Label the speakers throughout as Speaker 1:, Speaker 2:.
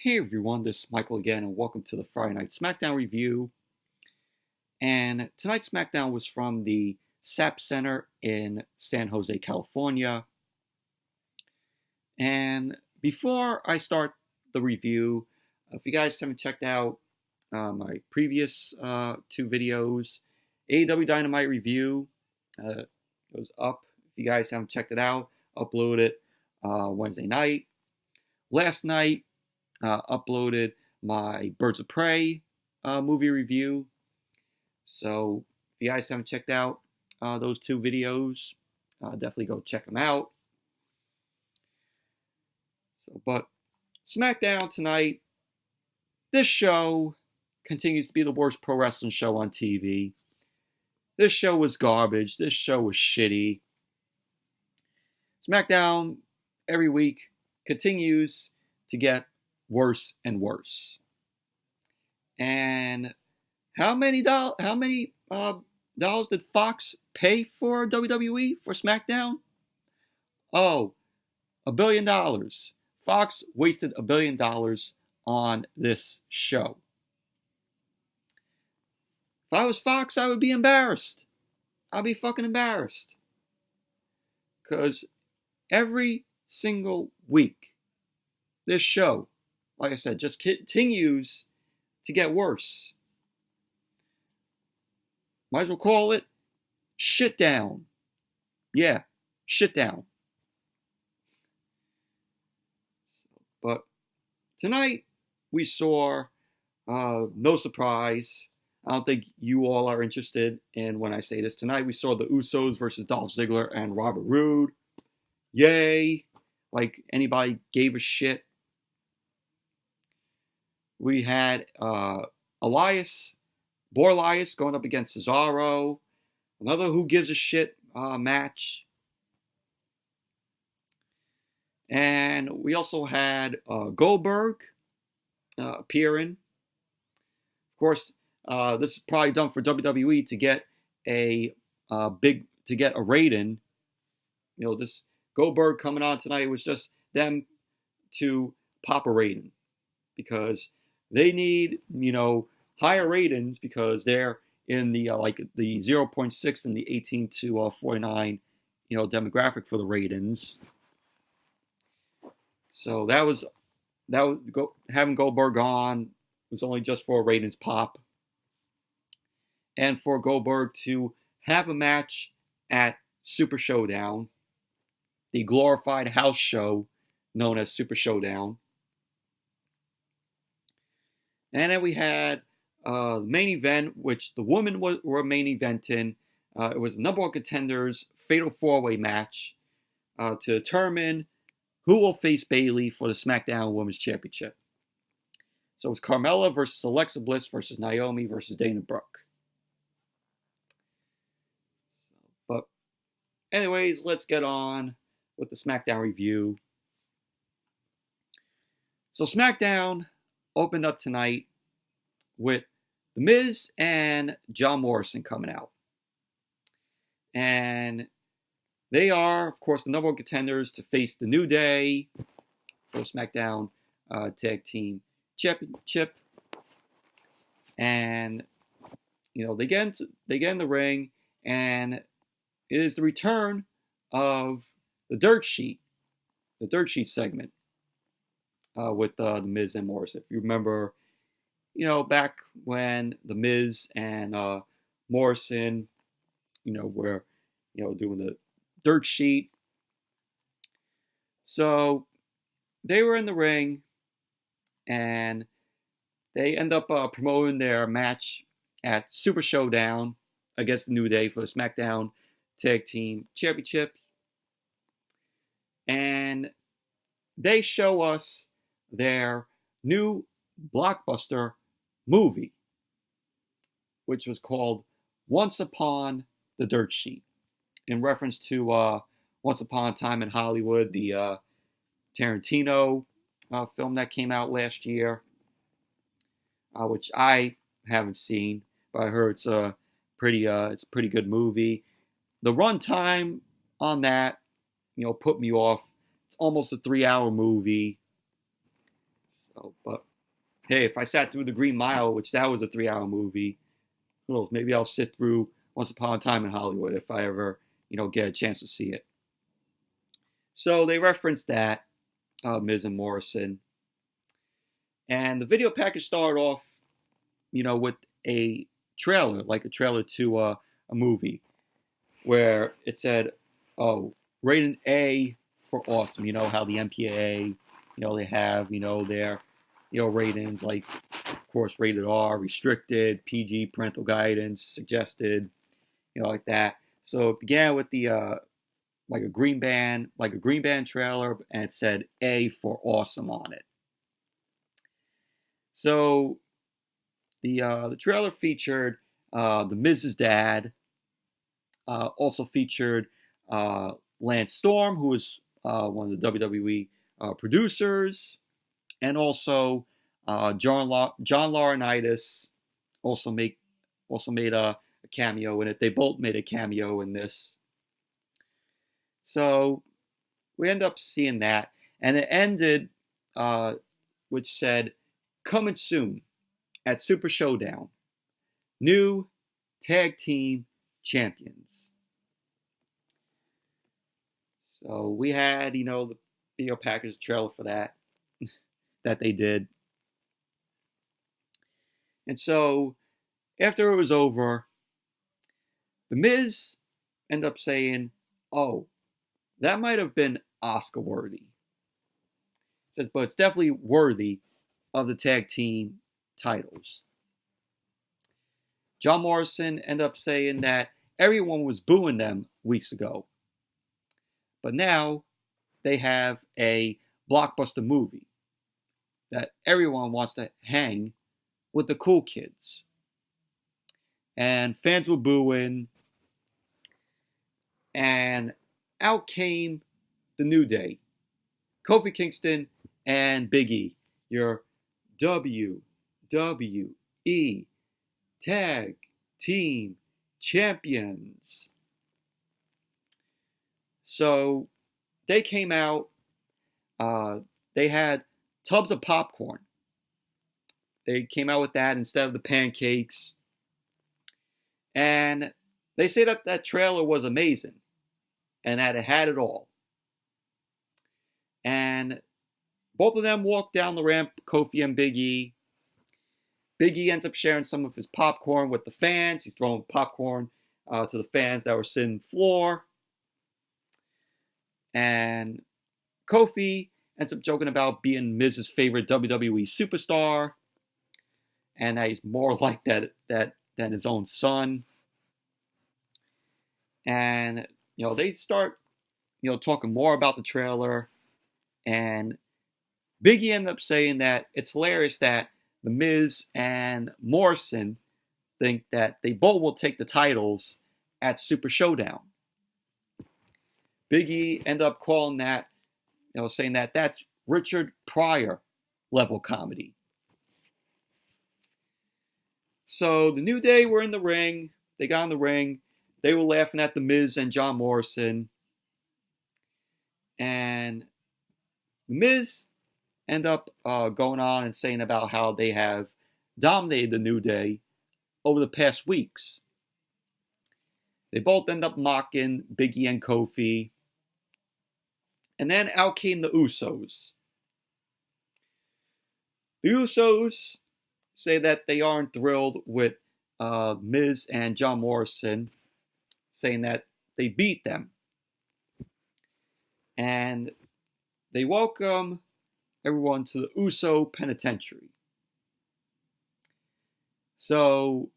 Speaker 1: Hey everyone, this is Michael again, and welcome to the Friday Night Smackdown review. And tonight's Smackdown was from the SAP Center in San Jose, California. And before I start the review, if you guys haven't checked out my previous two videos, AEW Dynamite review goes up. If you guys haven't checked it out, upload it Wednesday night. Last night, uploaded my Birds of Prey movie review. So if you guys haven't checked out those two videos, definitely go check them out. But SmackDown tonight, this show continues to be the worst pro wrestling show on TV. This show was garbage. This show was shitty. SmackDown every week continues to get worse and worse. And how many dollars did Fox pay for WWE for SmackDown? Oh, $1 billion. Fox wasted $1 billion on this show. If I was Fox, I would be embarrassed. I'd be fucking embarrassed. Because every single week, this show, like I said, just continues to get worse. Might as well call it shit down. Yeah, shit down. But tonight we saw, no surprise, I don't think you all are interested in when I say this. Tonight we saw the Usos versus Dolph Ziggler and Robert Roode. Yay! Like anybody gave a shit. We had Elias going up against Cesaro. Another who gives a shit match. And we also had Goldberg appearing. Of course, this is probably done for WWE to get a rating. You know, this Goldberg coming on tonight was just them to pop a rating because they need, higher ratings because they're in the the 0.6 and the 18 to 49, demographic for the ratings. So having Goldberg on was only just for a ratings pop, and for Goldberg to have a match at Super Showdown, the glorified house show known as Super Showdown. And then we had the main event, which the women were main eventing. It was number one contenders fatal four-way match to determine who will face Bayley for the SmackDown Women's Championship. So it was Carmella versus Alexa Bliss versus Naomi versus Dana Brooke. But anyways, let's get on with the SmackDown review. So SmackDown opened up tonight with The Miz and John Morrison coming out. And they are, of course, the number one contenders to face the New Day for the SmackDown Tag Team Championship. And, they get in the ring, and it is the return of the Dirt Sheet segment with the Miz and Morrison. If you remember, back when the Miz and Morrison, were, doing the Dirt Sheet. So they were in the ring, and they end up promoting their match at Super Showdown against the New Day for the SmackDown Tag Team Championship. And they show us their new blockbuster movie, which was called Once Upon the Dirt Sheet, in reference to Once Upon a Time in Hollywood, the Tarantino film that came out last year, which I haven't seen, but I heard it's a pretty good movie. The runtime on that, put me off. It's almost a 3-hour movie. So, but hey, if I sat through The Green Mile, which that was a 3-hour movie, who knows? Maybe I'll sit through Once Upon a Time in Hollywood if I ever, get a chance to see it. So they referenced that, Miz and Morrison. And the video package started off, with a trailer, like a trailer to a movie, where it said, oh, rated A for awesome. You know how the MPAA, they have, their, ratings, like, of course, rated R, restricted, PG, parental guidance, suggested, like that. So it began with the, like a green band trailer, and it said A for awesome on it. So the trailer featured the Miz's dad, also featured Lance Storm, who is one of the WWE producers, and also John Laurinaitis also made a cameo in it. They both made a cameo in this. So we end up seeing that, and it ended, which said, "Coming soon at Super Showdown, new tag team champions." So we had, the video package trailer for that, that they did. And so after it was over, The Miz ended up saying, oh, that might have been Oscar worthy. He says, but it's definitely worthy of the tag team titles. John Morrison ended up saying that everyone was booing them weeks ago. But now they have a blockbuster movie that everyone wants to hang with the cool kids. And fans were booing. And out came the New Day, Kofi Kingston and Big E, your WWE Tag Team Champions. So they came out, they had tubs of popcorn. They came out with that instead of the pancakes. And they say that that trailer was amazing and that it had it all. And both of them walked down the ramp, Kofi and Big E. Big E ends up sharing some of his popcorn with the fans. He's throwing popcorn to the fans that were sitting on the floor. And Kofi ends up joking about being Miz's favorite WWE superstar, and that he's more like that than his own son. And they start talking more about the trailer, and Big E ended up saying that it's hilarious that The Miz and Morrison think that they both will take the titles at Super Showdown. Big E ended up calling that, saying that that's Richard Pryor level comedy. So the New Day were in the ring. They got in the ring. They were laughing at The Miz and John Morrison. And The Miz ended up going on and saying about how they have dominated the New Day over the past weeks. They both end up mocking Big E and Kofi. And then out came the Usos. The Usos say that they aren't thrilled with Miz and John Morrison, saying that they beat them. And they welcome everyone to the Uso Penitentiary. So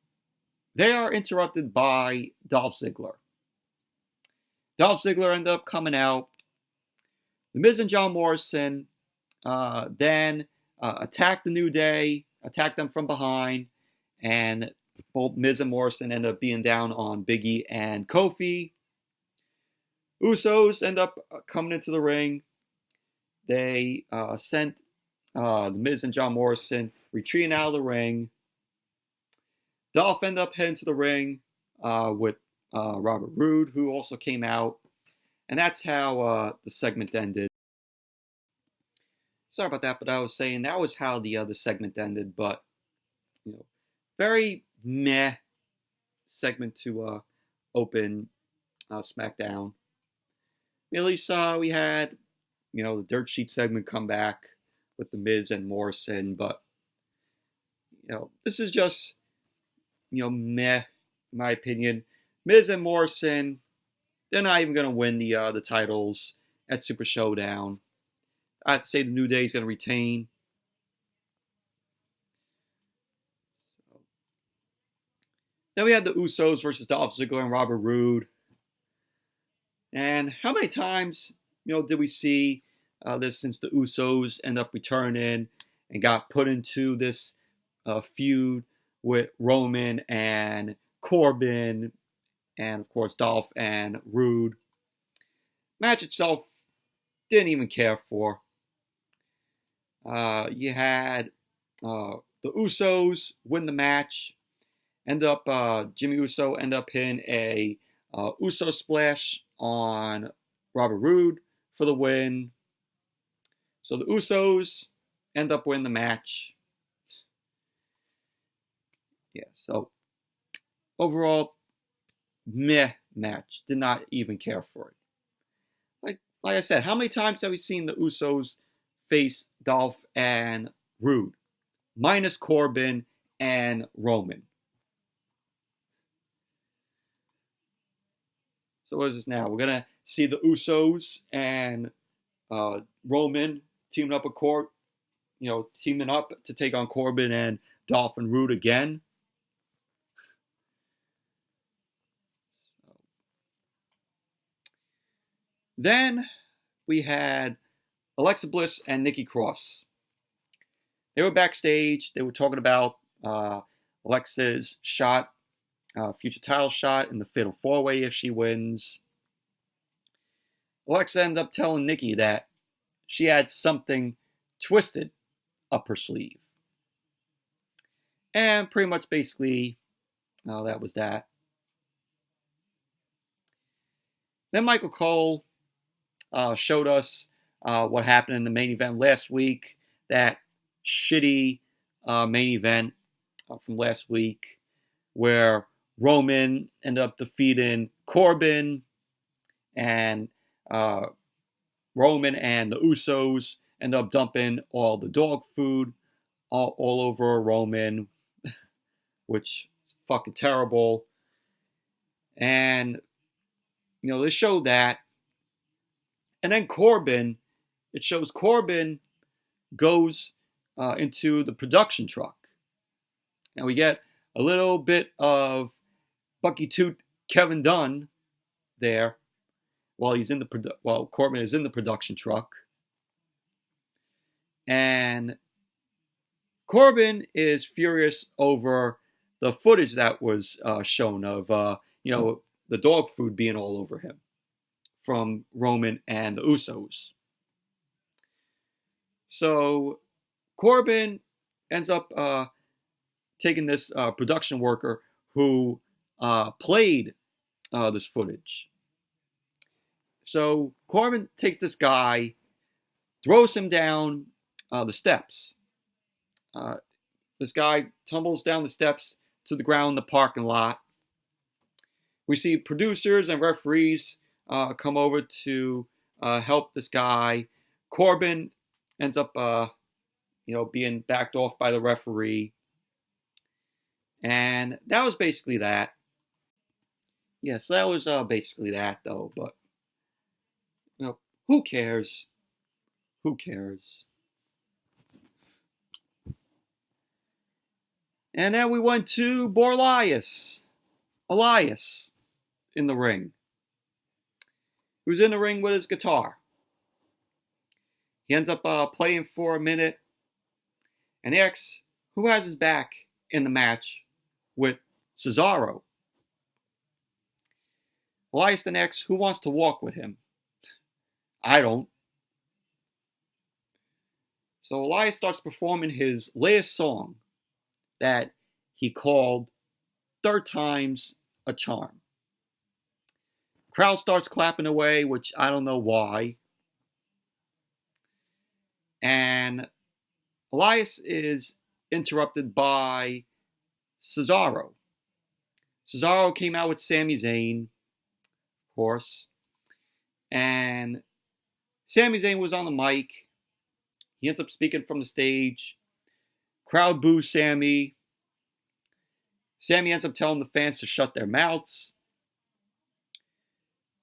Speaker 1: they are interrupted by Dolph Ziggler. Dolph Ziggler ended up coming out. The Miz and John Morrison then attacked the New Day, attacked them from behind, and both Miz and Morrison end up being down on Big E and Kofi. Usos end up coming into the ring. They sent the Miz and John Morrison retreating out of the ring. Dolph ended up heading to the ring with Robert Roode, who also came out. And that's how the segment ended. sorry about that, but I was saying that was how the other segment ended. But very meh segment to open SmackDown. At least we had the Dirt Sheet segment come back with the Miz and Morrison, but this is just meh, in my opinion. Miz and Morrison, they're not even going to win the titles at Super Showdown. I have to say the New Day is going to retain. Then we had the Usos versus Dolph Ziggler and Robert Roode. And how many times, did we see this since the Usos end up returning and got put into this feud with Roman and Corbin and, of course, Dolph and Roode. Match itself, didn't even care for. You had the Usos win the match. Jimmy Uso end up hitting a Uso splash on Robert Roode for the win. So the Usos end up winning the match. Yeah, so overall, meh match. Did not even care for it. Like I said, how many times have we seen the Usos face Dolph and Roode? Minus Corbin and Roman. So what is this now? We're going to see the Usos and Roman teaming up teaming up to take on Corbin and Dolph and Roode again. Then we had Alexa Bliss and Nikki Cross. They were backstage. They were talking about Alexa's shot, future title shot in the Fatal 4-Way if she wins. Alexa ended up telling Nikki that she had something twisted up her sleeve. And pretty much basically, that was that. Then Michael Cole showed us what happened in the main event last week. That shitty main event from last week where Roman ended up defeating Corbin, and Roman and the Usos ended up dumping all the dog food all over Roman, which is fucking terrible. And they showed that. And then Corbin, it shows Corbin goes into the production truck. And we get a little bit of Bucky Toot Kevin Dunn there while Corbin is in the production truck. And Corbin is furious over the footage that was shown of the dog food being all over him from Roman and the Usos. So Corbin ends up taking this production worker who played this footage. So Corbin takes this guy, throws him down the steps. This guy tumbles down the steps to the ground in the parking lot. We see producers and referees come over to help this guy. Corbin ends up, being backed off by the referee. And that was basically that. Yeah, so that was basically that, though. But, who cares? Who cares? And then we went to Elias in the ring. He was in the ring with his guitar. He ends up playing for a minute and asks who has his back in the match with Cesaro. Elias then asks who wants to walk with him. I don't. So Elias starts performing his latest song that he called Third Time's a Charm. Crowd starts clapping away, which I don't know why. And Elias is interrupted by Cesaro. Cesaro came out with Sami Zayn, of course. And Sami Zayn was on the mic. He ends up speaking from the stage. Crowd boos Sami. Sami ends up telling the fans to shut their mouths.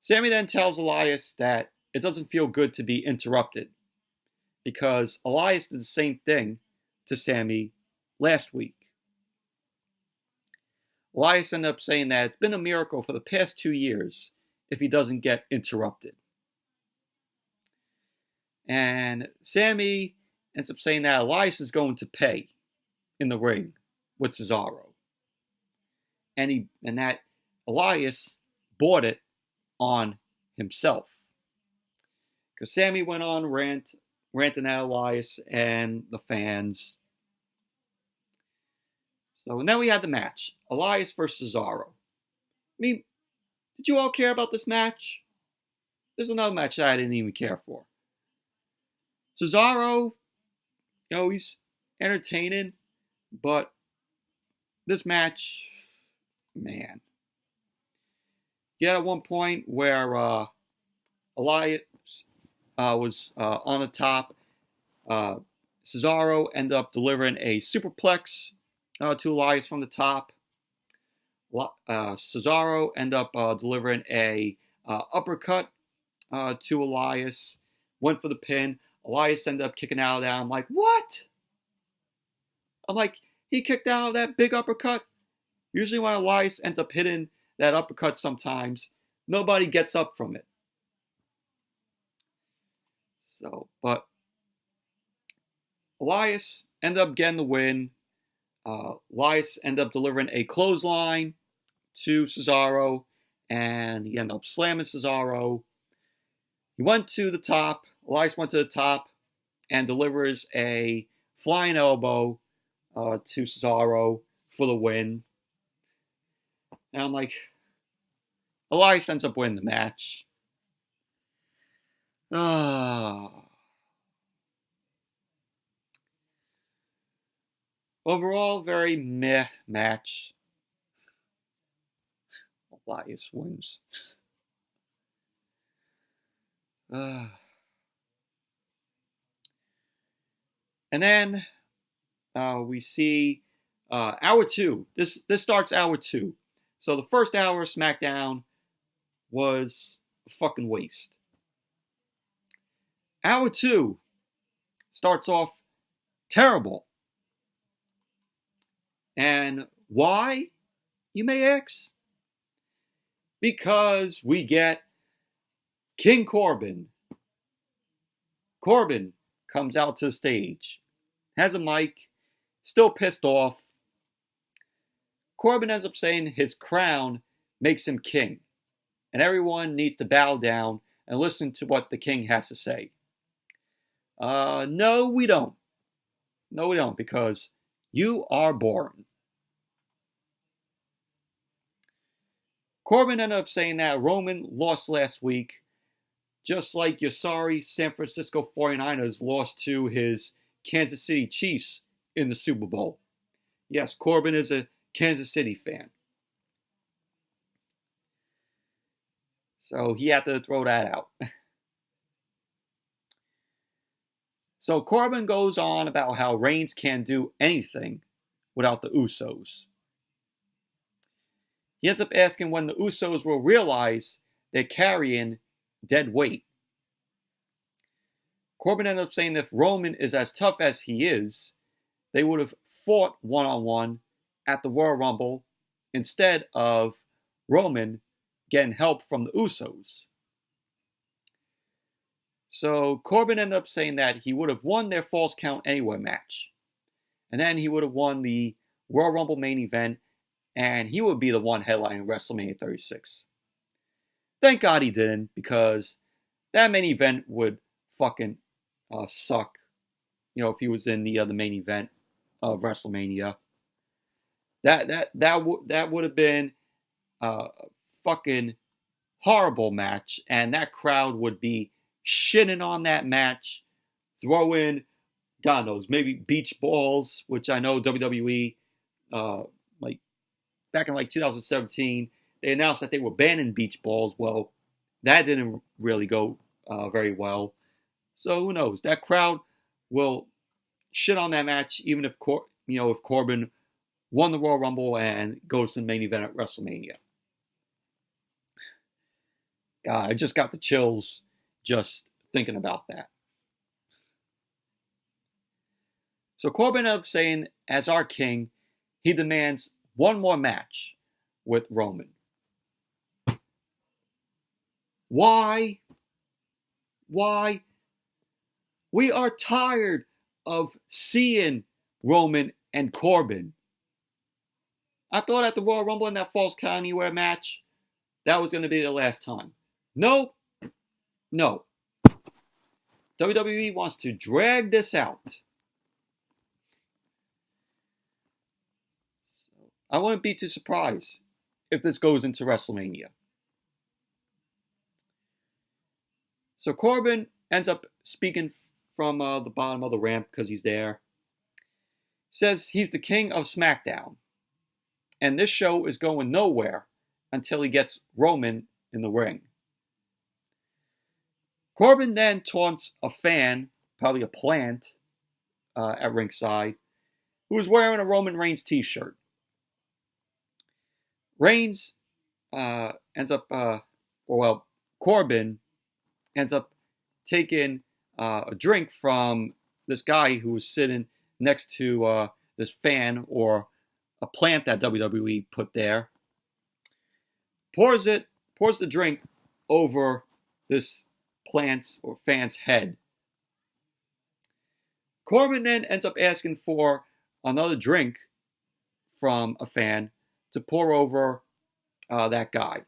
Speaker 1: Sami then tells Elias that it doesn't feel good to be interrupted because Elias did the same thing to Sami last week. Elias ended up saying that it's been a miracle for the past 2 years if he doesn't get interrupted. And Sami ends up saying that Elias is going to pay in the ring with Cesaro. And that Elias bought it on himself. Because Sami went on ranting at Elias and the fans. So, and then we had the match. Elias versus Cesaro. I mean, did you all care about this match? There's another match that I didn't even care for. Cesaro, he's entertaining, but this match, man. You had at one point where Elias was on the top. Cesaro ended up delivering a superplex to Elias from the top. Cesaro ended up delivering a uppercut to Elias. Went for the pin. Elias ended up kicking out of that. I'm like, what? I'm like, he kicked out of that big uppercut? Usually when Elias ends up hitting that uppercut sometimes, nobody gets up from it. So, but Elias ended up getting the win. Elias ended up delivering a clothesline to Cesaro, and he ended up slamming Cesaro. He went to the top. Elias went to the top and delivers a flying elbow to Cesaro for the win. And I'm like, Elias ends up winning the match. Overall, very meh match. Elias wins. And then we see hour 2. This starts hour 2. So the first hour of Smackdown was a fucking waste. Hour 2 starts off terrible. And why, you may ask? Because we get King Corbin. Corbin comes out to the stage, has a mic, still pissed off. Corbin ends up saying his crown makes him king, and everyone needs to bow down and listen to what the king has to say. No, we don't. No, we don't, because you are boring. Corbin ended up saying that Roman lost last week, just like your sorry San Francisco 49ers lost to his Kansas City Chiefs in the Super Bowl. Yes, Corbin is a Kansas City fan. So he had to throw that out. So Corbin goes on about how Reigns can't do anything without the Usos. He ends up asking when the Usos will realize they're carrying dead weight. Corbin ended up saying if Roman is as tough as he is, they would have fought one-on-one at the Royal Rumble instead of Roman getting help from the Usos. So Corbin ended up saying that he would have won their Falls Count Anywhere match. And then he would have won the Royal Rumble main event, and he would be the one headlining WrestleMania 36. Thank God he didn't, because that main event would fucking suck. If he was in the main event of WrestleMania, that would have been a fucking horrible match, and that crowd would be shitting on that match throw in, God knows, maybe beach balls, which I know WWE, like back in like 2017, they announced that they were banning beach balls. Well, that didn't really go very well. So who knows? That crowd will shit on that match, even if if Corbin won the Royal Rumble and goes to the main event at WrestleMania. God, I just got the chills just thinking about that. So Corbin ended up saying, as our king, he demands one more match with Roman. Why? Why? We are tired of seeing Roman and Corbin. I thought at the Royal Rumble in that Falls Count Anywhere match, that was going to be the last time. No. WWE wants to drag this out. I wouldn't be too surprised if this goes into WrestleMania. So Corbin ends up speaking from the bottom of the ramp because he's there. Says he's the king of Smackdown. And this show is going nowhere until he gets Roman in the ring. Corbin then taunts a fan, probably a plant, at ringside, who is wearing a Roman Reigns t-shirt. Reigns Corbin ends up taking a drink from this guy who was sitting next to this fan or a plant that WWE put there. Pours the drink over this plant's or fan's head. Corbin then ends up asking for another drink from a fan to pour over that guy.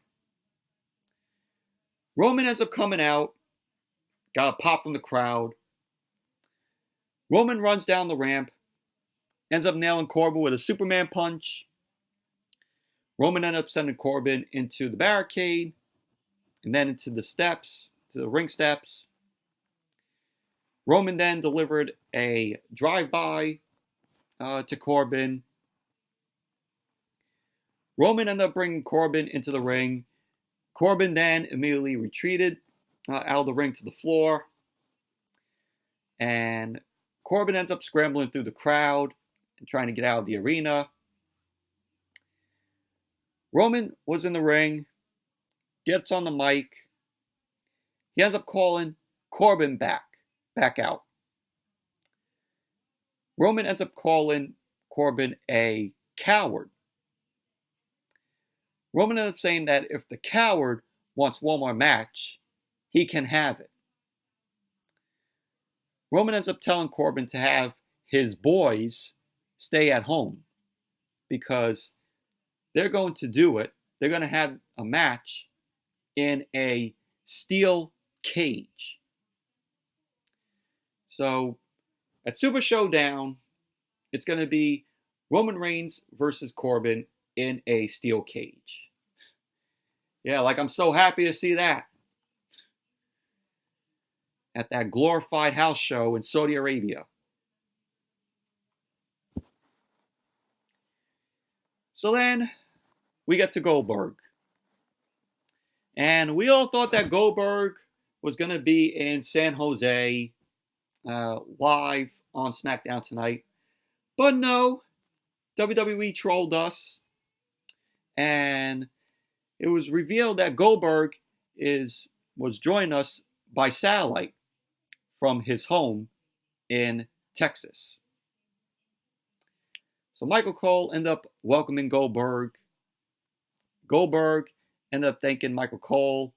Speaker 1: Roman ends up coming out, got a pop from the crowd. Roman runs down the ramp, ends up nailing Corbin with a Superman punch. Roman ends up sending Corbin into the barricade and then into the steps, to the ring steps. Roman then delivered a drive-by to Corbin. Roman ended up bringing Corbin into the ring. Corbin then immediately retreated out of the ring to the floor. And Corbin ends up scrambling through the crowd and trying to get out of the arena. Roman was in the ring, gets on the mic. He ends up calling Corbin back out. Roman ends up calling Corbin a coward. Roman ends up saying that if the coward wants one more match, he can have it. Roman ends up telling Corbin to have his boys stay at home because they're going to do it. They're going to have a match in a steel cage. So at Super Showdown, it's going to be Roman Reigns versus Corbin in a steel cage. Yeah, like I'm so happy to see that. At that glorified house show in Saudi Arabia. So then we get to Goldberg. And we all thought that Goldberg was going to be in San Jose live on Smackdown tonight. But no, WWE trolled us. And it was revealed that Goldberg was joining us by satellite from his home in Texas. So Michael Cole ended up welcoming Goldberg. Goldberg ended up thanking Michael Cole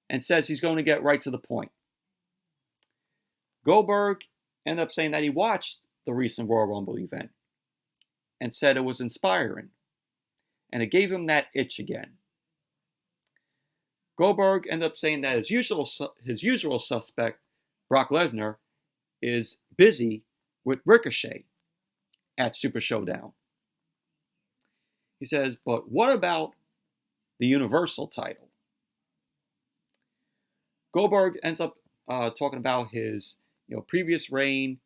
Speaker 1: and says he's going to get right to the point. Goldberg ended up saying that he watched the recent Royal Rumble event and said it was inspiring. And it gave him that itch again. Goldberg ended up saying that his usual suspect, Brock Lesnar, is busy with Ricochet at Super Showdown. He says, but what about the Universal title? Goldberg ends up talking about his, previous reign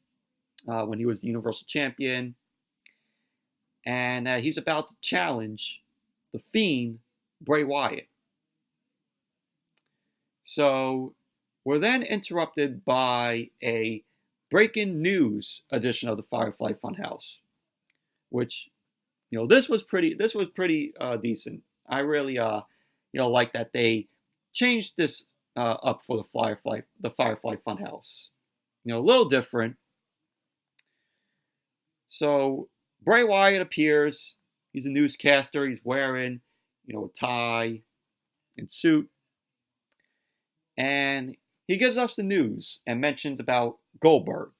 Speaker 1: when he was the Universal Champion. And he's about to challenge the Fiend, Bray Wyatt. So we're then interrupted by a breaking news edition of the Firefly Funhouse, which, this was pretty decent. I really, like that they changed this up for the Firefly Funhouse. A little different. So Bray Wyatt appears. He's a newscaster. He's wearing, a tie and suit. And he gives us the news and mentions about Goldberg.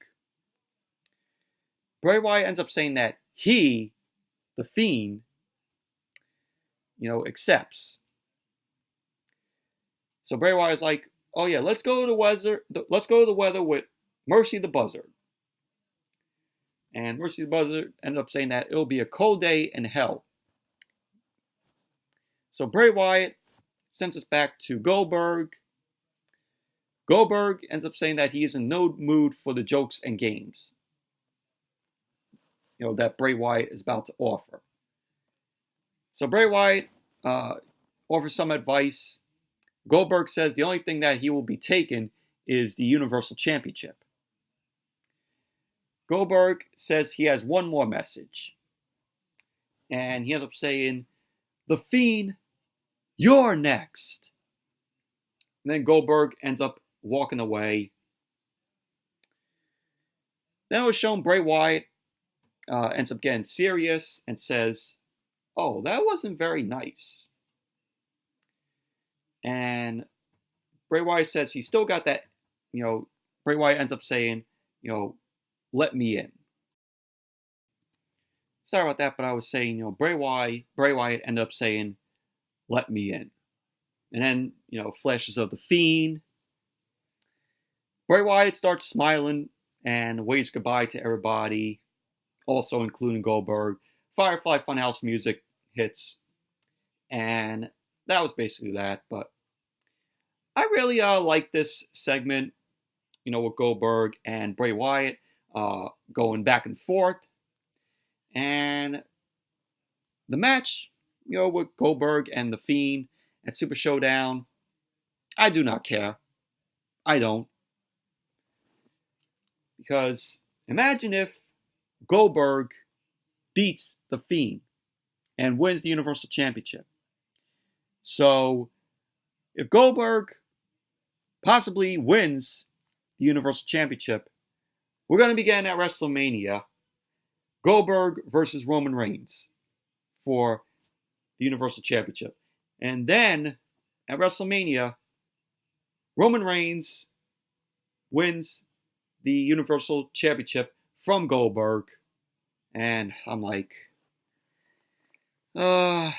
Speaker 1: Bray Wyatt ends up saying that he, the Fiend, accepts. So Bray Wyatt's like, oh yeah, let's go to the weather with Mercy the Buzzard. And Mercy the Buzzard ended up saying that it'll be a cold day in hell. So Bray Wyatt sends us back to Goldberg. Goldberg ends up saying that he is in no mood for the jokes and games, that Bray Wyatt is about to offer. So Bray Wyatt offers some advice. Goldberg says the only thing that he will be taking is the Universal Championship. Goldberg says he has one more message. And he ends up saying, "The Fiend, you're next." And then Goldberg ends up walking away. Then it was shown Bray Wyatt ends up getting serious and says, "Oh, that wasn't very nice." And Bray Wyatt says he still got that, Bray Wyatt ends up saying, "Let me in." Sorry about that, but I was saying, Bray Wyatt ended up saying, "Let me in." And then, flashes of the Fiend. Bray Wyatt starts smiling and waves goodbye to everybody, also including Goldberg. Firefly Funhouse music hits. And that was basically that. But I really like this segment, with Goldberg and Bray Wyatt going back and forth. And the match, with Goldberg and The Fiend at Super Showdown, I do not care. I don't. Because imagine if Goldberg beats The Fiend and wins the Universal Championship. So if Goldberg possibly wins the Universal Championship, we're going to be getting at WrestleMania Goldberg versus Roman Reigns for the Universal Championship. And then at WrestleMania, Roman Reigns wins the Universal Championship from Goldberg. And I'm like, I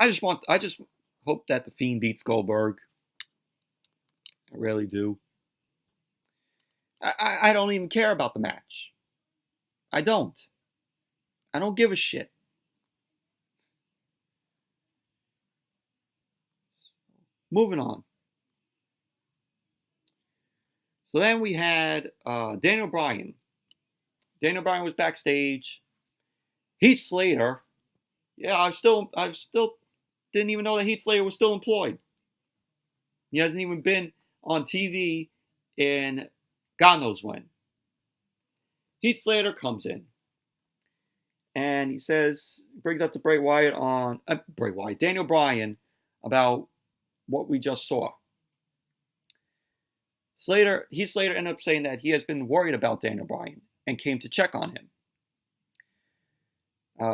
Speaker 1: just hope that The Fiend beats Goldberg. I really do. I don't even care about the match. I don't give a shit. Moving on. So then we had Daniel Bryan. Daniel Bryan was backstage. Heath Slater. Yeah, I still didn't even know that Heath Slater was still employed. He hasn't even been on TV in God knows when. Heath Slater comes in. And he brings up to Daniel Bryan about what we just saw. Heath Slater ended up saying that he has been worried about Daniel Bryan and came to check on him.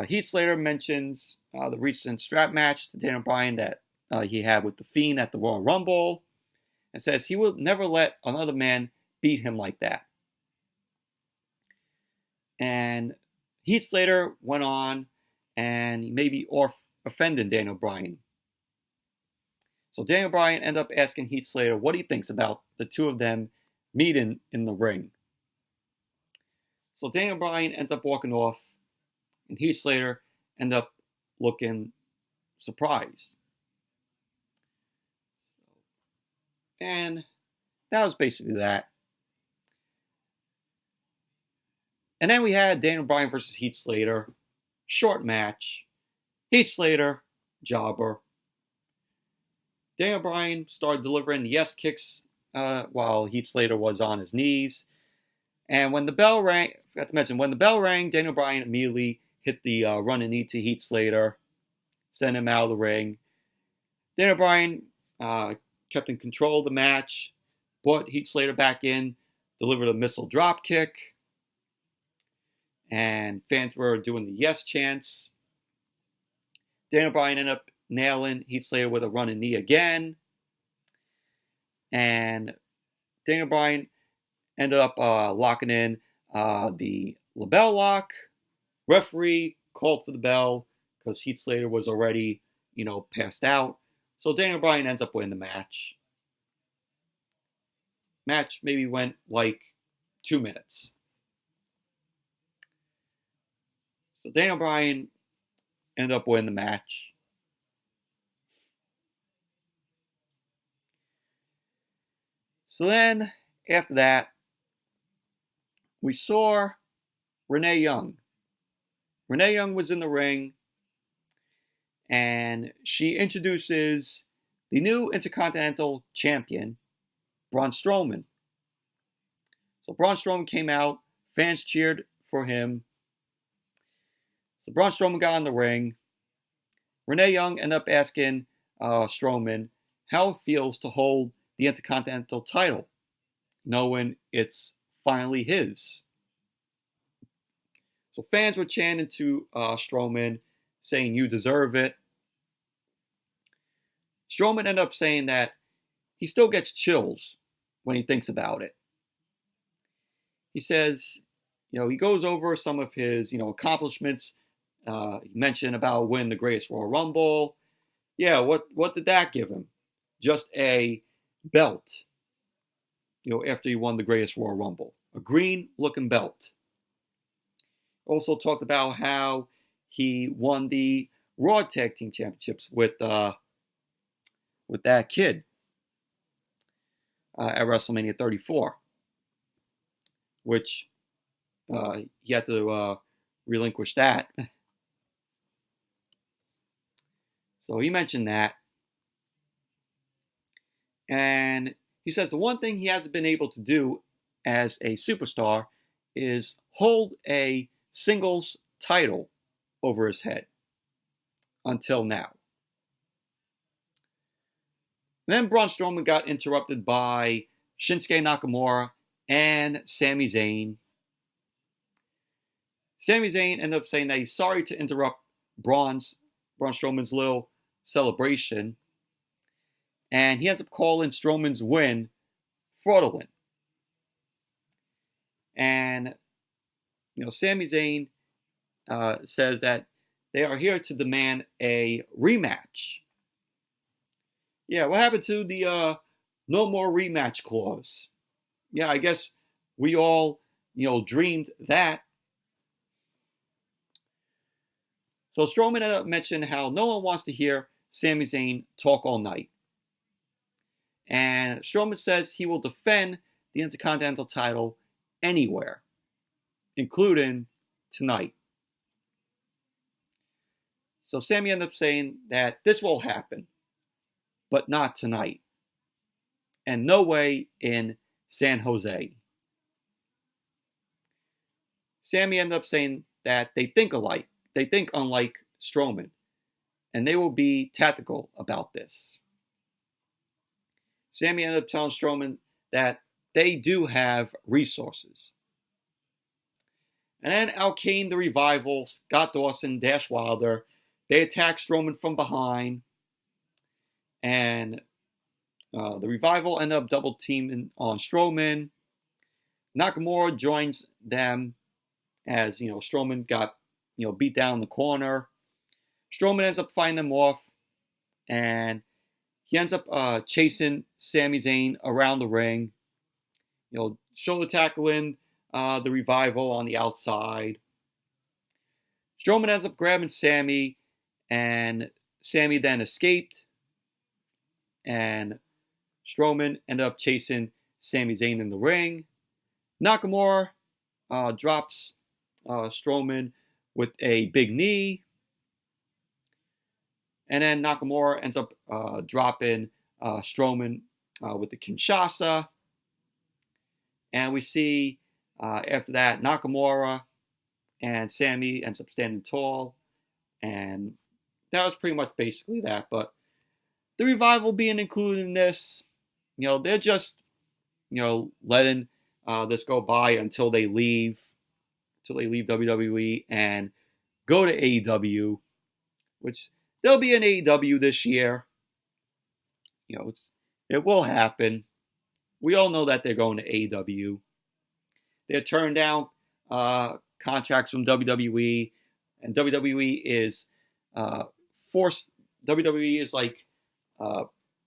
Speaker 1: Heath Slater mentions the recent strap match to Daniel Bryan that he had with The Fiend at the Royal Rumble and says he will never let another man beat him like that. And Heath Slater went on and he maybe offended Daniel Bryan. So Daniel Bryan ended up asking Heath Slater what he thinks about the two of them meeting in the ring. So Daniel Bryan ends up walking off, and Heath Slater ends up looking surprised. And that was basically that. And then we had Daniel Bryan versus Heath Slater. Short match. Heath Slater, jobber. Daniel Bryan started delivering the yes kicks while Heath Slater was on his knees. And when the bell rang, I forgot to mention, when the bell rang, Daniel Bryan immediately hit the running knee to Heath Slater, sent him out of the ring. Daniel Bryan kept in control of the match, brought Heath Slater back in, delivered a missile drop kick, and fans were doing the yes chants. Daniel Bryan ended up nailing Heath Slater with a running knee again, and Daniel Bryan ended up locking in the LeBell lock. Referee called for the bell because Heath Slater was already, passed out. So Daniel Bryan ends up winning the match. Match maybe went like 2 minutes. So Daniel Bryan ended up winning the match. So then, after that, we saw Renee Young. Renee Young was in the ring, and she introduces the new Intercontinental Champion, Braun Strowman. So Braun Strowman came out, fans cheered for him. So Braun Strowman got in the ring. Renee Young ended up asking Strowman how it feels to hold the Intercontinental title, knowing it's finally his. So fans were chanting to Strowman, saying, "You deserve it." Strowman ended up saying that he still gets chills when he thinks about it. He says, he goes over some of his, accomplishments. He mentioned about winning the greatest Royal Rumble. Yeah, what did that give him? Just a belt, after he won the greatest Royal Rumble. A green-looking belt. Also talked about how he won the Raw Tag Team Championships with that kid at WrestleMania 34, which he had to relinquish that. So he mentioned that. And he says the one thing he hasn't been able to do as a superstar is hold a singles title over his head until now. And then Braun Strowman got interrupted by Shinsuke Nakamura and Sami Zayn. Sami Zayn ended up saying that he's sorry to interrupt Braun Strowman's little celebration, and he ends up calling Strowman's win fraudulent. And Sami Zayn says that they are here to demand a rematch. Yeah, what happened to the no more rematch clause? Yeah, I guess we all, dreamed that. So Strowman ended up mentioning how no one wants to hear Sami Zayn talk all night. And Strowman says he will defend the Intercontinental title anywhere, including tonight. So Sami ended up saying that this will happen, but not tonight. And no way in San Jose. Sami ended up saying that they think alike. They think unlike Strowman. And they will be tactical about this. Sami ended up telling Strowman that they do have resources. And then out came the Revival, Scott Dawson, Dash Wilder. They attacked Strowman from behind. And the Revival ended up double teaming on Strowman. Nakamura joins them as, Strowman got, beat down in the corner. Strowman ends up fighting them off. And he ends up chasing Sami Zayn around the ring. Shoulder tackling the Revival on the outside. Strowman ends up grabbing Sami, and Sami then escaped. And Strowman ended up chasing Sami Zayn in the ring. Nakamura drops Strowman with a big knee. And then Nakamura ends up dropping Strowman with the Kinshasa. And we see after that Nakamura and Sami ends up standing tall. And that was pretty much basically that. But the Revival being included in this, they're just, letting this go by until they leave WWE and go to AEW, which there'll be an AEW this year. It will happen. We all know that they're going to AEW. They're turned down contracts from WWE, and WWE is forced. WWE is like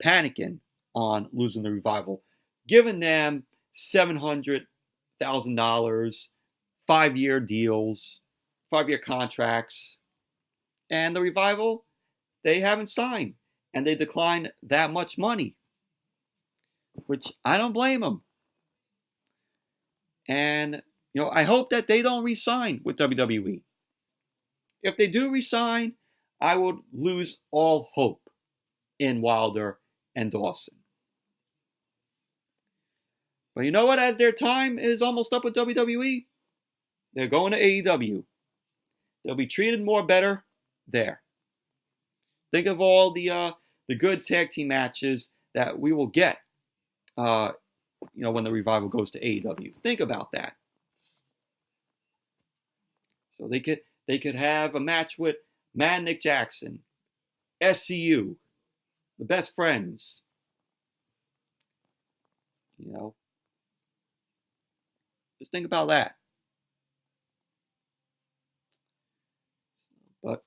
Speaker 1: panicking on losing the Revival, giving them $700,000, 5-year deals, 5-year contracts, and the Revival, they haven't signed, and they declined that much money, which I don't blame them. And I hope that they don't re-sign with WWE. If they do re-sign, I would lose all hope in Wilder and Dawson. But you know what? As their time is almost up with WWE, they're going to AEW. They'll be treated more better there. Think of all the good tag team matches that we will get, when the Revival goes to AEW. Think about that. So they could have a match with Mad Nick Jackson, SCU, the Best Friends. Just think about that. But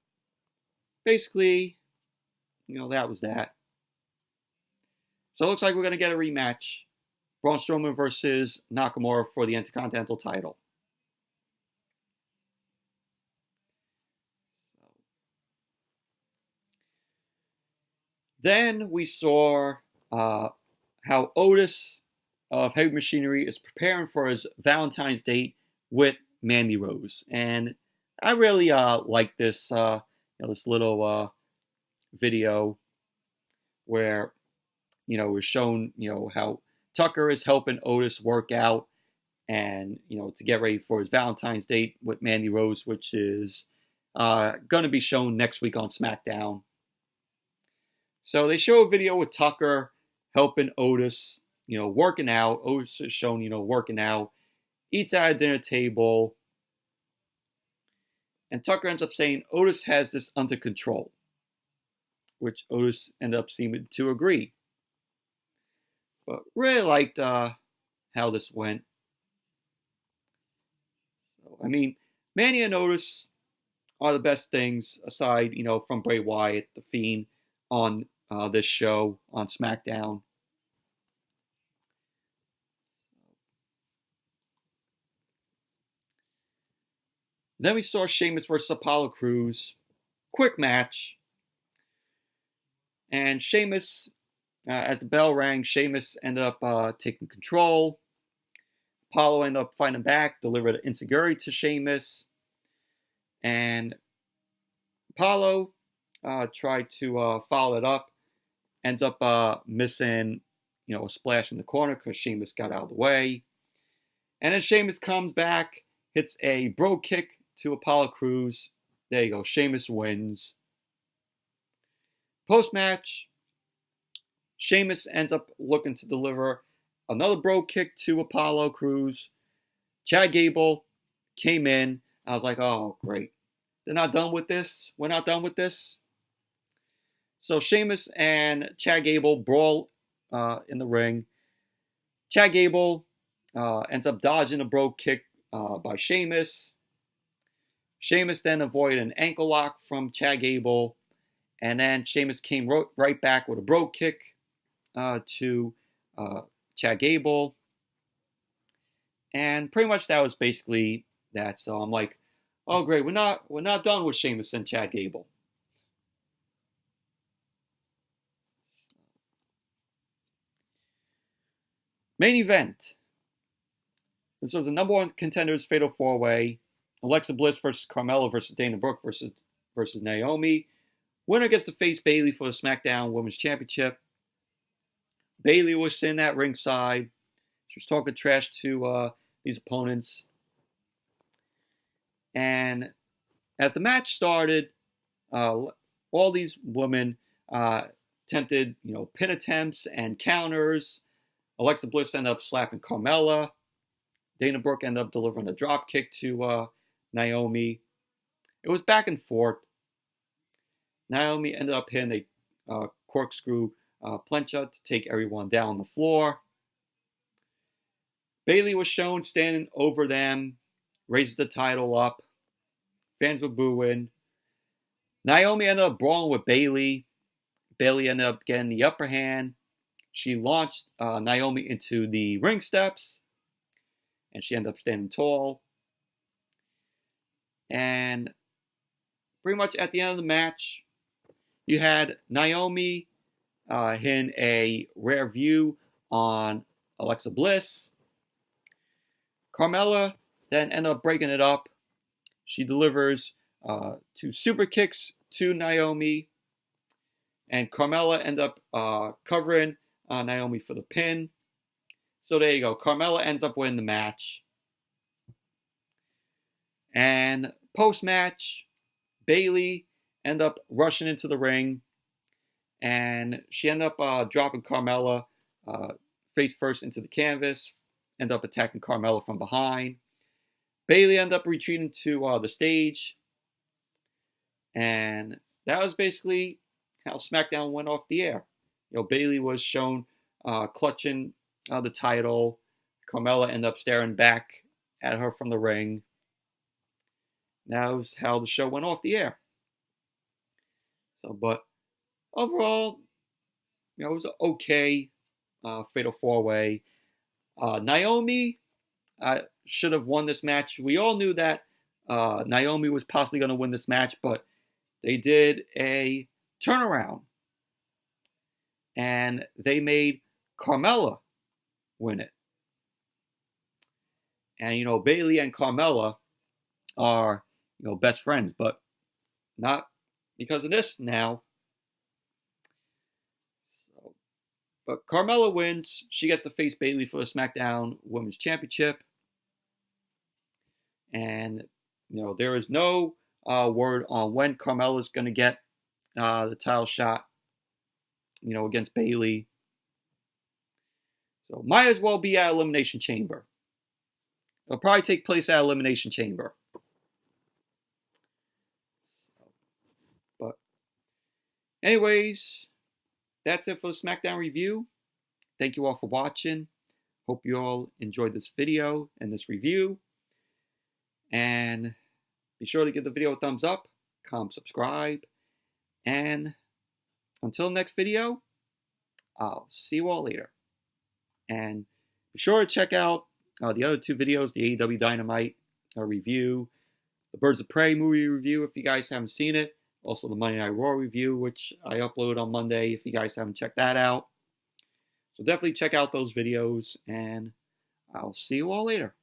Speaker 1: basically, that was that. So it looks like we're going to get a rematch. Braun Strowman versus Nakamura for the Intercontinental title. Then we saw how Otis of Heavy Machinery is preparing for his Valentine's date with Mandy Rose. And I really like this this little video where we're shown how Tucker is helping Otis work out and to get ready for his Valentine's date with Mandy Rose, which is going to be shown next week on SmackDown. So they show a video with Tucker helping Otis, working out. Otis is shown, working out, eats at a dinner table. And Tucker ends up saying Otis has this under control, which Otis ended up seeming to agree. But really liked how this went. So, Manny and Otis are the best things aside, from Bray Wyatt, the Fiend, on this show on SmackDown. Then we saw Sheamus versus Apollo Crews. Quick match. And Sheamus, as the bell rang, Sheamus ended up taking control. Apollo ended up fighting back, delivered an enziguri to Sheamus. And Apollo tried to follow it up. Ends up missing, a splash in the corner because Sheamus got out of the way. And then Sheamus comes back, hits a bro kick to Apollo Crews. There you go. Sheamus wins. Post-match, Sheamus ends up looking to deliver another bro kick to Apollo Crews. Chad Gable came in. I was like, oh, great. They're not done with this. We're not done with this. So Sheamus and Chad Gable brawl in the ring. Chad Gable ends up dodging a bro kick by Sheamus. Sheamus then avoided an ankle lock from Chad Gable. And then Sheamus came right back with a bro kick to Chad Gable. And pretty much that was basically that. So I'm like, oh great, we're not done with Sheamus and Chad Gable. Main event. This was the number one contenders fatal 4-way. Alexa Bliss versus Carmella versus Dana Brooke versus Naomi. Winner gets to face Bayley for the SmackDown Women's Championship. Bayley was sitting at ringside. She was talking trash to these opponents. And as the match started, all these women attempted, pin attempts and counters. Alexa Bliss ended up slapping Carmella. Dana Brooke ended up delivering a drop kick to Naomi. It was back and forth. Naomi ended up hitting a corkscrew plancha to take everyone down on the floor. Bayley was shown standing over them, raised the title up. Fans were booing. Naomi ended up brawling with Bayley. Bayley ended up getting the upper hand. She launched Naomi into the ring steps, and she ended up standing tall. And pretty much at the end of the match, you had Naomi hitting a rare view on Alexa Bliss. Carmella then ended up breaking it up. She delivers 2 super kicks to Naomi. And Carmella ended up covering Naomi for the pin. So there you go. Carmella ends up winning the match. And post-match, Bayley ended up rushing into the ring. And she ended up dropping Carmella face first into the canvas. Ended up attacking Carmella from behind. Bayley ended up retreating to the stage. And that was basically how SmackDown went off the air. Bayley was shown clutching the title. Carmella ended up staring back at her from the ring. That was how the show went off the air. But overall, it was an okay fatal 4-way. Naomi should have won this match. We all knew that Naomi was possibly going to win this match, but they did a turnaround. And they made Carmella win it. And, Bayley and Carmella are, best friends, but not because of this now. But Carmella wins. She gets to face Bayley for the SmackDown Women's Championship. And, there is no word on when Carmella is going to get the title shot, against Bayley. So might as well be at Elimination Chamber. It'll probably take place at Elimination Chamber. But anyways, that's it for the SmackDown review. Thank you all for watching. Hope you all enjoyed this video and this review. And be sure to give the video a thumbs up, comment, subscribe. And until next video, I'll see you all later. And be sure to check out the other 2 videos, the AEW Dynamite review, the Birds of Prey movie review if you guys haven't seen it. Also the Monday Night Raw review, which I upload on Monday if you guys haven't checked that out. So definitely check out those videos, and I'll see you all later.